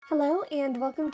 Hello and welcome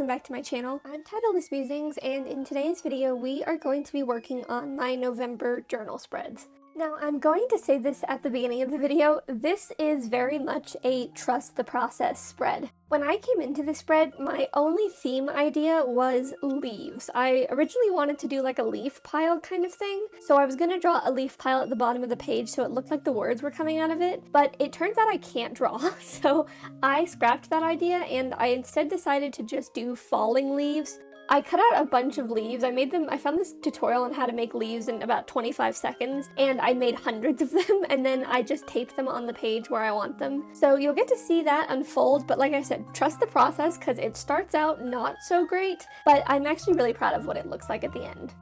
back to my channel. I'm Titleless Musings, and in today's video we are going to be working on my November journal spreads. Now, I'm going to say this at the beginning of the video, this is very much a trust the process spread. When I came into the spread, my only theme idea was leaves. I originally wanted to do like a leaf pile kind of thing, so I was going to draw a leaf pile at the bottom of the page so it looked like the words were coming out of it, but it turns out I can't draw, so I scrapped that idea and I instead decided to just do falling leaves. I cut out a bunch of leaves. I found this tutorial on how to make leaves in about 25 seconds, and I made hundreds of them, and then I just taped them on the page where I want them. So you'll get to see that unfold, but like I said, trust the process because it starts out not so great, but I'm actually really proud of what it looks like at the end.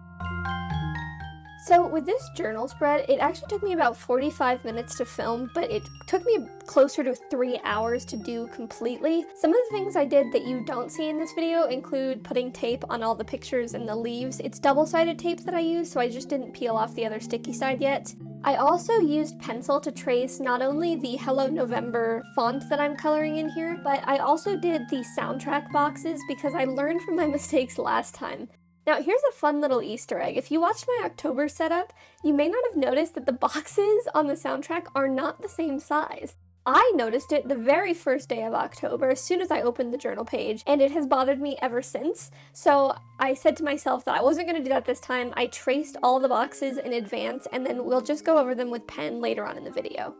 So with this journal spread, it actually took me about 45 minutes to film, but it took me closer to 3 hours to do completely. Some of the things I did that you don't see in this video include putting tape on all the pictures and the leaves. It's double-sided tape that I use, so I just didn't peel off the other sticky side yet. I also used pencil to trace not only the Hello November font that I'm coloring in here, but I also did the soundtrack boxes because I learned from my mistakes last time. Now, here's a fun little Easter egg. If you watched my October setup, you may not have noticed that the boxes on the soundtrack are not the same size. I noticed it the very first day of October, as soon as I opened the journal page, and it has bothered me ever since. So I said to myself that I wasn't going to do that this time. I traced all the boxes in advance, and then we'll just go over them with pen later on in the video.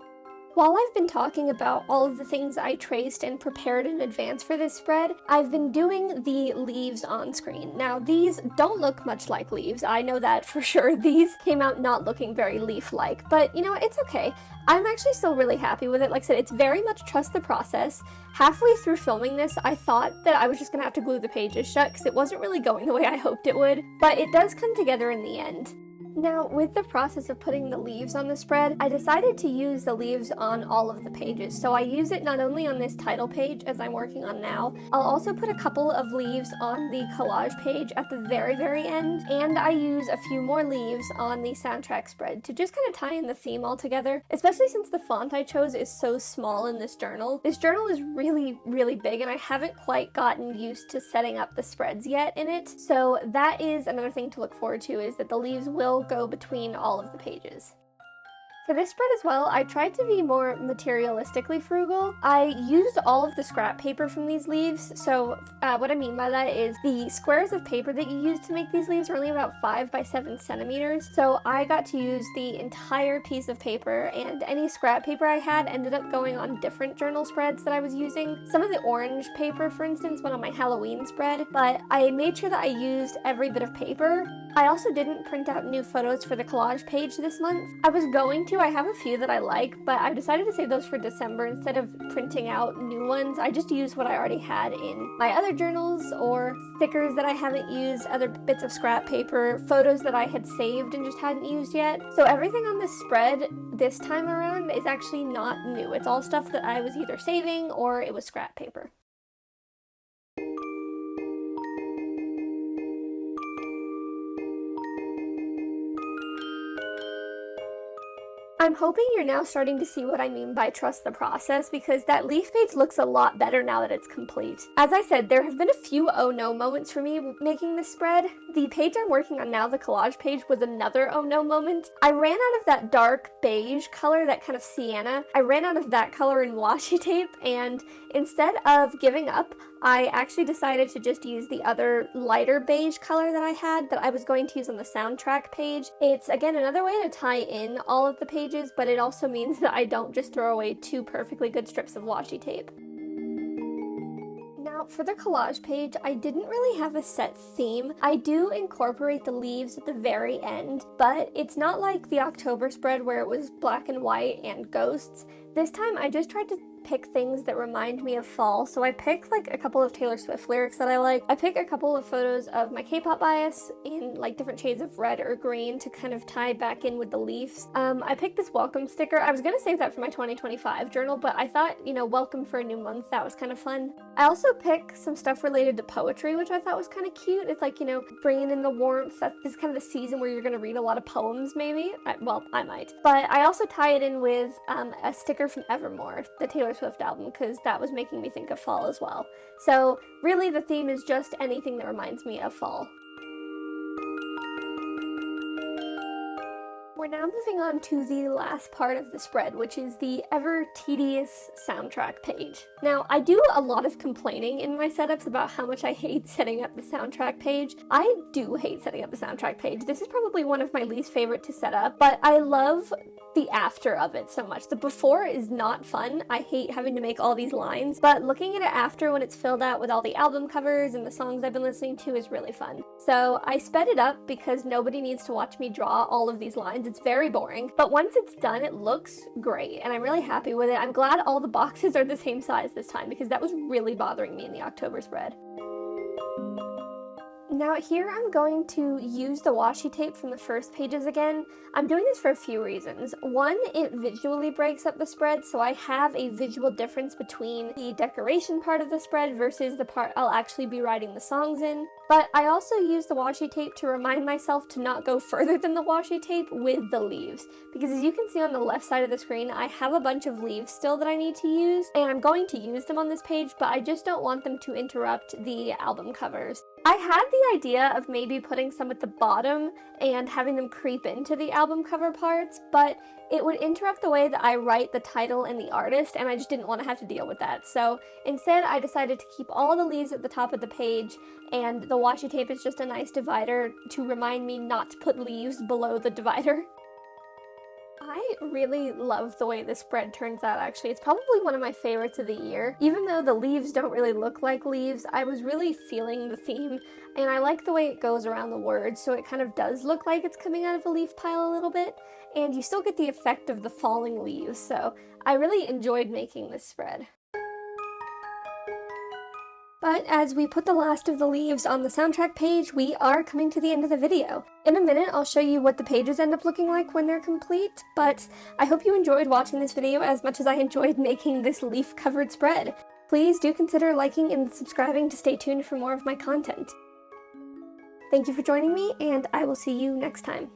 While I've been talking about all of the things I traced and prepared in advance for this spread, I've been doing the leaves on screen. Now, these don't look much like leaves. I know that for sure. These came out not looking very leaf-like, but you know, it's okay. I'm actually still really happy with it. Like I said, it's very much trust the process. Halfway through filming this, I thought that I was just gonna have to glue the pages shut because it wasn't really going the way I hoped it would, but it does come together in the end. Now, with the process of putting the leaves on the spread, I decided to use the leaves on all of the pages. So I use it not only on this title page, as I'm working on now, I'll also put a couple of leaves on the collage page at the very, very end, and I use a few more leaves on the soundtrack spread to just kind of tie in the theme all together, especially since the font I chose is so small in this journal. This journal is really, really big, and I haven't quite gotten used to setting up the spreads yet in it, so that is another thing to look forward to, is that the leaves will go between all of the pages. For this spread as well, I tried to be more materialistically frugal. I used all of the scrap paper from these leaves, so what I mean by that is the squares of paper that you use to make these leaves are only about 5 by 7 centimeters, so I got to use the entire piece of paper, and any scrap paper I had ended up going on different journal spreads that I was using. Some of the orange paper, for instance, went on my Halloween spread, but I made sure that I used every bit of paper. I also didn't print out new photos for the collage page this month. I was going to. I have a few that I like, but I've decided to save those for December. Instead of printing out new ones, I just used what I already had in my other journals, or stickers that I haven't used, other bits of scrap paper, photos that I had saved and just hadn't used yet. So everything on this spread this time around is actually not new. It's all stuff that I was either saving or it was scrap paper. I'm hoping you're now starting to see what I mean by trust the process, because that leaf page looks a lot better now that it's complete. As I said, there have been a few oh no moments for me making this spread. The page I'm working on now, the collage page, was another oh no moment. I ran out of that dark beige color, that kind of sienna. I ran out of that color in washi tape, and instead of giving up, I actually decided to just use the other lighter beige color that I had that I was going to use on the soundtrack page. It's, again, another way to tie in all of the pages, but it also means that I don't just throw away 2 perfectly good strips of washi tape. Now, for the collage page, I didn't really have a set theme. I do incorporate the leaves at the very end, but it's not like the October spread where it was black and white and ghosts. This time, I just tried to pick things that remind me of fall. So I picked like a couple of Taylor Swift lyrics that I like. I picked a couple of photos of my K-pop bias in like different shades of red or green to kind of tie back in with the leaves. I picked this welcome sticker. I was gonna save that for my 2025 journal, but I thought, you know, welcome for a new month, that was kind of fun. I also picked some stuff related to poetry, which I thought was kind of cute. It's like, you know, bringing in the warmth. This is kind of the season where you're gonna read a lot of poems, maybe. Well, I might. But I also tie it in with a sticker from Evermore, the Taylor Taylor Swift album because that was making me think of fall as well. So really the theme is just anything that reminds me of fall. We're now moving on to the last part of the spread, which is the ever tedious soundtrack page. Now, I do a lot of complaining in my setups about how much I hate setting up the soundtrack page. I do hate setting up the soundtrack page. This is probably one of my least favorite to set up, but I love the after of it so much. The before is not fun. I hate having to make all these lines, but looking at it after when it's filled out with all the album covers and the songs I've been listening to is really fun. So I sped it up because nobody needs to watch me draw all of these lines. It's very boring, but once it's done, it looks great, and I'm really happy with it. I'm glad all the boxes are the same size this time because that was really bothering me in the October spread. Now here I'm going to use the washi tape from the first pages again. I'm doing this for a few reasons. One, it visually breaks up the spread, so I have a visual difference between the decoration part of the spread versus the part I'll actually be writing the songs in. But I also use the washi tape to remind myself to not go further than the washi tape with the leaves. Because as you can see on the left side of the screen, I have a bunch of leaves still that I need to use, and I'm going to use them on this page, but I just don't want them to interrupt the album covers. I had the idea of maybe putting some at the bottom and having them creep into the album cover parts, but it would interrupt the way that I write the title and the artist, and I just didn't want to have to deal with that. So instead, I decided to keep all the leaves at the top of the page, and the washi tape is just a nice divider to remind me not to put leaves below the divider. I really love the way this spread turns out, actually. It's probably one of my favorites of the year. Even though the leaves don't really look like leaves, I was really feeling the theme, and I like the way it goes around the words, so it kind of does look like it's coming out of a leaf pile a little bit, and you still get the effect of the falling leaves, so I really enjoyed making this spread. But as we put the last of the leaves on the soundtrack page, we are coming to the end of the video. In a minute, I'll show you what the pages end up looking like when they're complete, but I hope you enjoyed watching this video as much as I enjoyed making this leaf-covered spread. Please do consider liking and subscribing to stay tuned for more of my content. Thank you for joining me, and I will see you next time.